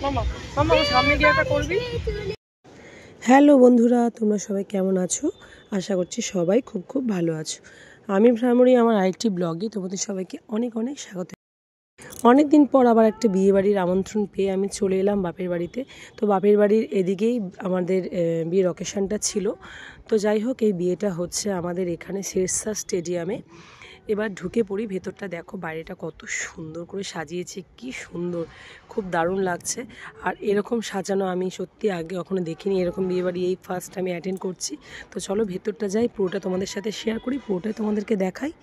মামা মামা সামনে গিয়ে একটা করবি। হ্যালো বন্ধুরা, তোমরা সবাই কেমন আছো? আশা করছি সবাই খুব খুব ভালো আছো। আমি ভ্রামরী, আমার আরেকটি ব্লগে তোমাদের সবাইকে অনেক অনেক স্বাগত। অনেক দিন পর আবার একটা বিয়েবাড়ির আমন্ত্রণ পেয়ে আমি চলে এলাম বাপের বাড়িতে। তো বাপের বাড়ির এদিকেই আমাদের বিয়ের অকেশনটা ছিল। তো যাই হোক, এই বিয়েটা হচ্ছে আমাদের এখানে শেরশাহ স্টেডিয়ামে। এবার ঢুকে পড়ি, ভেতরটা দেখো, বাইরেটা কত সুন্দর করে সাজিয়েছে, কি সুন্দর, খুব দারুণ লাগছে। আর এরকম সাজানো আমি সত্যি আগে কখনো দেখিনি, এরকম বিয়েবাড়ি এই ফার্স্ট আমি অ্যাটেন্ড করছি। তো চলো ভেতরটা যাই, পুরোটা তোমাদের সাথে শেয়ার করি, পুরোটাই তোমাদেরকে দেখাই।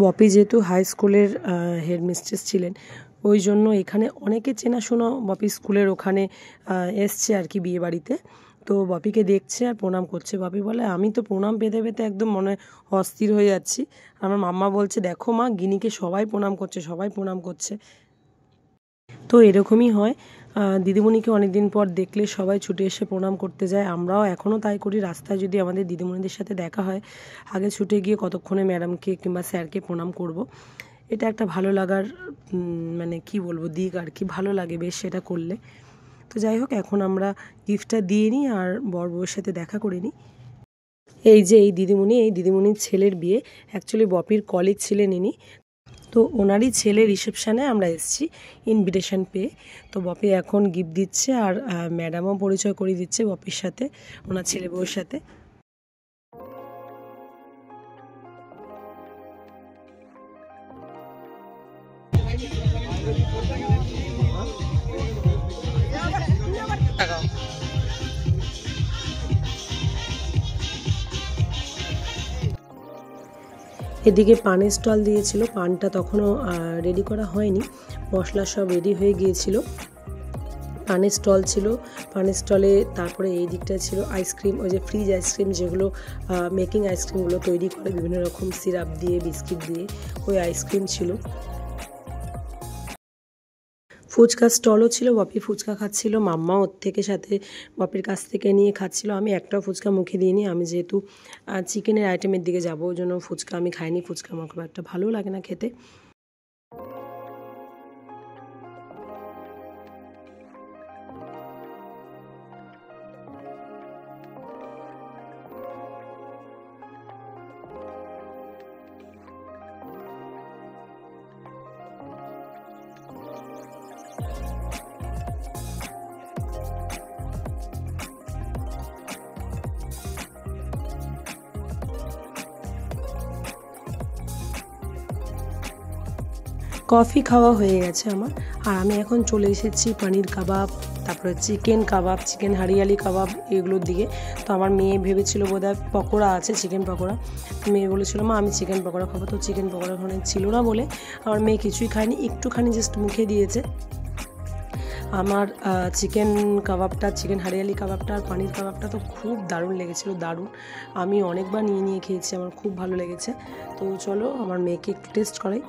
বপি যেহেতু হাই স্কুলের হেডমিস্ট্রেস ছিলেন, ওই জন্য এখানে অনেকে চেনাশোনা বপি স্কুলের ওখানে এসছে আর কি বিয়ে বাড়িতে। তো বপিকে দেখছে আর প্রণাম করছে। বপি বলে, আমি তো প্রণাম পেতে পেতে একদম মনে অস্থির হয়ে যাচ্ছি। আমার মাম্মা বলছে, দেখো মা, গিনিকে সবাই প্রণাম করছে, সবাই প্রণাম করছে। তো এরকমই হয়, দিদিমণিকে অনেক দিন পর দেখলে সবাই ছুটে এসে প্রণাম করতে যায়। আমরাও এখনও তাই করি। রাস্তায় যদি আমাদের দিদিমণিদের সাথে দেখা হয়, আগে ছুটে গিয়ে কতক্ষণে ম্যাডামকে কিংবা স্যারকে প্রণাম করব। এটা একটা ভালো লাগার মানে কি বলবো, দিক আর কি, ভালো লাগে বেশ সেটা করলে। তো যাই হোক, এখন আমরা গিফটটা দিয়ে নিই আর বর বউয়ের সাথে দেখা করে নিই। এই যে এই দিদিমণির ছেলের বিয়ে, অ্যাকচুয়ালি বপির কলিগ ছিলেন ইনি। তো ওনারই ছেলে রিসেপশানে আমরা এসেছি ইনভিটেশন পেয়ে। তো বপি এখন গিফট দিচ্ছে আর ম্যাডামও পরিচয় করিয়ে দিচ্ছে বপির সাথে, ওনার ছেলে বউয়ের সাথে। এদিকে পানের স্টল দিয়েছিল, পানটা তখনও রেডি করা হয়নি, মশলা সব রেডি হয়ে গিয়েছিল। পানের স্টল ছিল, পানের স্টলে তারপরে এই দিকটা ছিল আইসক্রিম, ওই যে ফ্রিজ আইসক্রিম, যেগুলো মেকিং আইসক্রিমগুলো তৈরি করে বিভিন্ন রকম সিরাপ দিয়ে, বিস্কিট দিয়ে, ওই আইসক্রিম ছিল। ফুচকার স্টলও ছিল, বপি ফুচকা খাচ্ছিল, মাম্মা ওর থেকে সাথে বপির কাছ থেকে নিয়ে খাচ্ছিল। আমি একটাও ফুচকা মুখে দিইনি, আমি যেহেতু চিকেনের আইটেমের দিকে যাবো, ওই জন্য ফুচকা আমি খাইনি। ফুচকা আমার খুব একটা ভালো লাগে না খেতে। কফি খাওয়া হয়ে গেছে আমার, আর আমি এখন চলে এসেছি পনির কাবাব, তারপরে চিকেন কাবাব, চিকেন হারিয়ালি কাবাব, এগুলোর দিকে। তো আমার মেয়ে ভেবেছিল বোধহয় পকোড়া আছে, চিকেন পকোড়া। মেয়ে বলেছিল, মা আমি চিকেন পকোড়া খাবো। তো চিকেন পকোড়া ওখানে ছিল না বলে আমার মেয়ে কিছুই খায়নি, একটুখানি জাস্ট মুখে দিয়েছে। আমার চিকেন কাবাবটা, চিকেন হারিয়ালি কাবাবটা আর পনির কাবাবটা তো খুব দারুণ লেগেছিলো, দারুণ। আমি অনেকবার নিয়ে নিয়ে খেয়েছি, আমার খুব ভালো লেগেছে। তো চলো আমার মেয়েকে একটু টেস্ট করাই।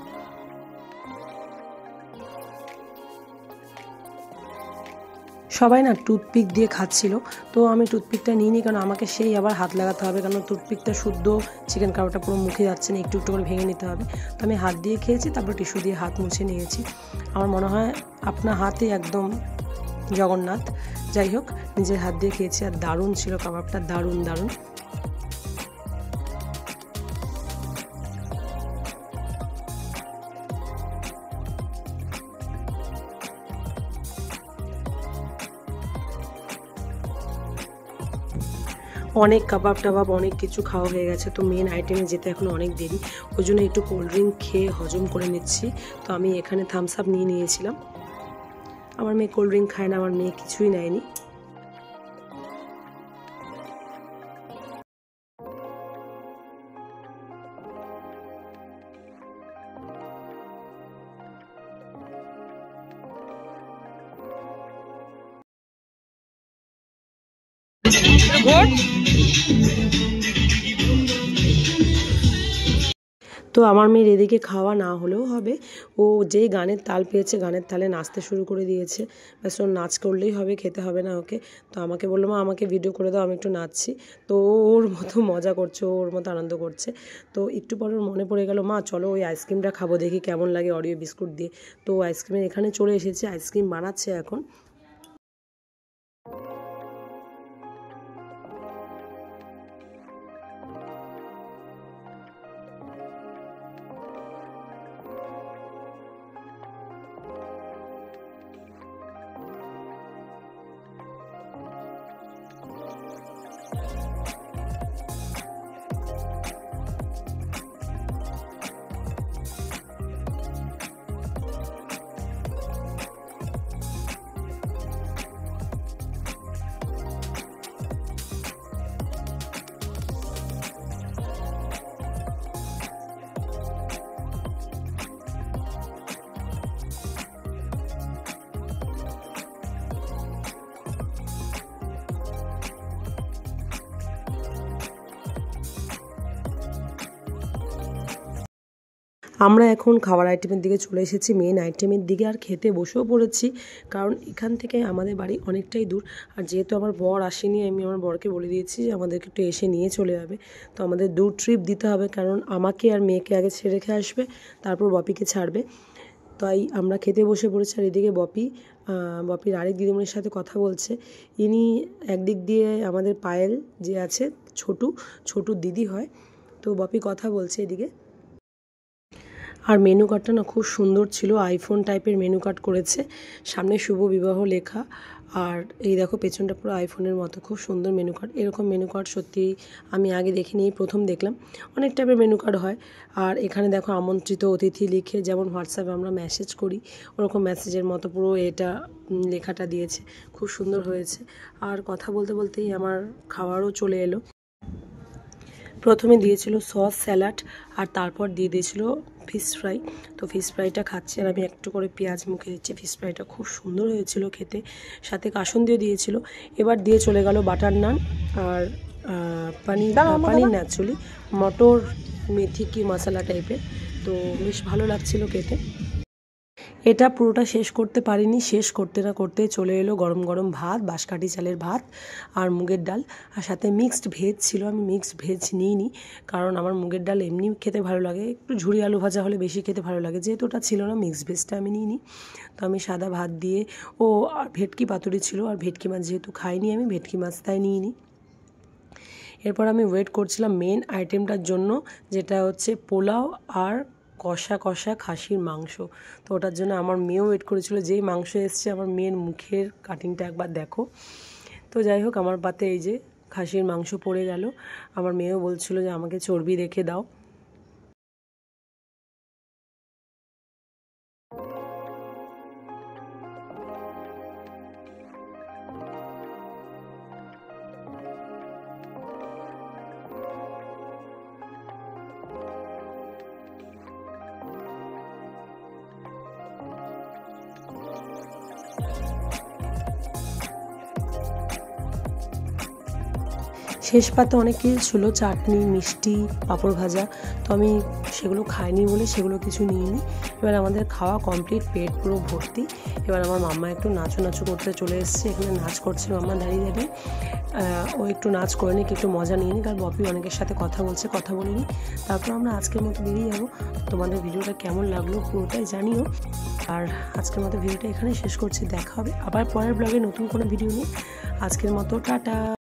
সবাই না টুথপিক দিয়ে খাচ্ছিল, তো আমি টুথপিকটা নিইনি, কারণ আমাকে সেই আবার হাত লাগাতে হবে, কারণ টুথপিকটা শুদ্ধ চিকেন কাবাবটা পুরো মুখে যাচ্ছে না, একটু একটু করে ভেঙে নিতে হবে। তো আমি হাত দিয়ে খেয়েছি, তারপর টিস্যু দিয়ে হাত মুছে নিয়েছি। আমার মনে হয় আপনার হাতে একদম জগন্নাথ। যাই হোক, নিজের হাত দিয়ে খেয়েছি, আর দারুণ ছিল কাবাবটা, দারুণ দারুণ। অনেক কাবাব টাবাব অনেক কিছু খাওয়া হয়ে গেছে, তো মেন আইটেমে যেতে এখন অনেক দেরি, ওই জন্য একটু কোল্ড ড্রিঙ্ক খেয়ে হজম করে নিচ্ছি। তো আমি এখানে থামস আপ নিয়ে নিয়েছিলাম। আমার মেয়ে কোল্ড ড্রিঙ্ক খায় না, আমার মেয়ে কিছুই নেয়নি। তো আমার মেয়ের এদিকে খাওয়া না হলেও হবে, ও যেই গানের তাল পেয়েছে গানের তালে নাচতে শুরু করে দিয়েছে। ব্যাস ওর নাচ করলেই হবে, খেতে হবে না ওকে। তো আমাকে বললো, মা আমাকে ভিডিও করে দাও, আমি একটু নাচছি। তো ওর মতো মজা করছে, ওর মতো আনন্দ করছে। তো একটু পর ওর মনে পড়ে গেল, মা চলো ওই আইসক্রিমটা খাবো, দেখি কেমন লাগে অরিও বিস্কুট দিয়ে। তো আইসক্রিমের এখানে চলে এসেছে, আইসক্রিম বানাচ্ছে এখন। আমরা এখন খাবার আইটেমের দিকে চলে এসেছি, মেন আইটেমের দিকে, আর খেতে বসেও পড়েছি, কারণ এখান থেকে আমাদের বাড়ি অনেকটাই দূর। আর যেহেতু আমার বর আসেনি, আমি আমার বরকে বলে দিয়েছি যে আমাদেরকে একটু এসে নিয়ে চলে যাবে। তো আমাদের দূর ট্রিপ দিতে হবে, কারণ আমাকে আর মেয়েকে আগে ছেড়ে রেখে আসবে, তারপর বপিকে ছাড়বে। তাই আমরা খেতে বসে পড়েছি। আর এদিকে বপির আরেক দিদিমণির সাথে কথা বলছে। ইনি একদিক দিয়ে আমাদের পায়েল যে আছে, ছোটু দিদি হয়। তো বপি কথা বলছে এদিকে। আর মেনু কার্ডটা না খুব সুন্দর ছিল, আইফোন টাইপের মেনু কার্ড করেছে, সামনে শুভ বিবাহ লেখা। আর এই দেখো পেছনটা পুরো আইফোনের মতো, খুব সুন্দর মেনু কার্ড। এরকম মেনু কার্ড সত্যি আমি আগে দেখিনি, এই প্রথম দেখলাম। অনেক টাইপের মেনু কার্ড হয়। আর এখানে দেখো আমন্ত্রিত অতিথি লিখে, যেমন হোয়াটসঅ্যাপে আমরা মেসেজ করি ওরকম মেসেজের মতো পুরো এটা লেখাটা দিয়েছে, খুব সুন্দর হয়েছে। আর কথা বলতে বলতেই আমার খাবারও চলে এলো। প্রথমে দিয়েছিল সস স্যালাড, আর তারপর দিয়ে দিয়েছিল ফিশ ফ্রাই। তো ফিশ ফ্রাইটা খাচ্ছি, আর আমি একটু করে পেঁয়াজ মুখে দিচ্ছি। ফিশ ফ্রাইটা খুব সুন্দর হয়েছিল খেতে, সাথে কাসুন্দিও দিয়েছিল। এবার দিয়ে চলে গেল বাটার নান আর পানির না, অ্যাকচুয়ালি মটর মেথি কি মশলা টাইপের। তো বেশ ভালো লাগছিল খেতে। এটা পুরোটা শেষ করতে পারিনি, শেষ করতে না করতে চলে এলো গরম গরম ভাত, বাঁশকাঠি চালের ভাত আর মুগের ডাল, আর সাথে মিক্সড ভেজ ছিল। আমি মিক্সড ভেজ নিইনি, কারণ আমার মুগের ডাল এমনি খেতে ভালো লাগে, একটু ঝুরি আলু ভাজা হলে বেশি খেতে ভালো লাগে, যেহেতু ওটা ছিল না মিক্সড ভেজটা আমি নিইনি। তো আমি সাদা ভাত দিয়ে, আর ভেটকি পাতুরি ছিল, আর ভেটকি মাছ যেহেতু খাইনি আমি, ভেটকি মাছ তাই নিইনি। এরপর আমি ওয়েট করছিলাম মেন আইটেমটার জন্য, যেটা হচ্ছে পোলাও আর কষা কষা খাসির মাংস। তো ওটার জন্য আমার মেয়েও ওয়েট করেছিল, যেই মাংস এসছে আমার মেয়ের মুখের কাটিংটা একবার দেখো। তো যাই হোক, আমার পাতে এই যে খাসির মাংস পড়ে গেল। আমার মেয়েও বলছিল যে আমাকে চর্বি রেখে দাও। শেষ পাতে অনেক কিছু ছিল, চাটনি, মিষ্টি, পাঁপড় ভাজা। তো আমি সেগুলো খাইনি বলে সেগুলো কিছু নিইনি। এবার আমাদের খাওয়া কমপ্লিট, পেট পুরো ভর্তি। এবার আমার মাম্মা একটু নাচু করতে চলে এসেছে, এখানে নাচ করছে মাম্মা দাঁড়িয়ে দাঁড়িয়ে। ও একটু নাচ করে নিক, একটু মজা নিয়ে নিক। আর বপি অনেকের সাথে কথা বলছে, কথা বলিনি। তারপর আমরা আজকের মতো বেরিয়ে যাবো। তোমাদের ভিডিওটা কেমন লাগলো পুরোটাই জানিও। আর আজকের মতো ভিডিওটা এখানে শেষ করছি। দেখা হবে আবার পরের ব্লগে নতুন কোনো ভিডিও নিয়ে। আজকের মতো টাটা।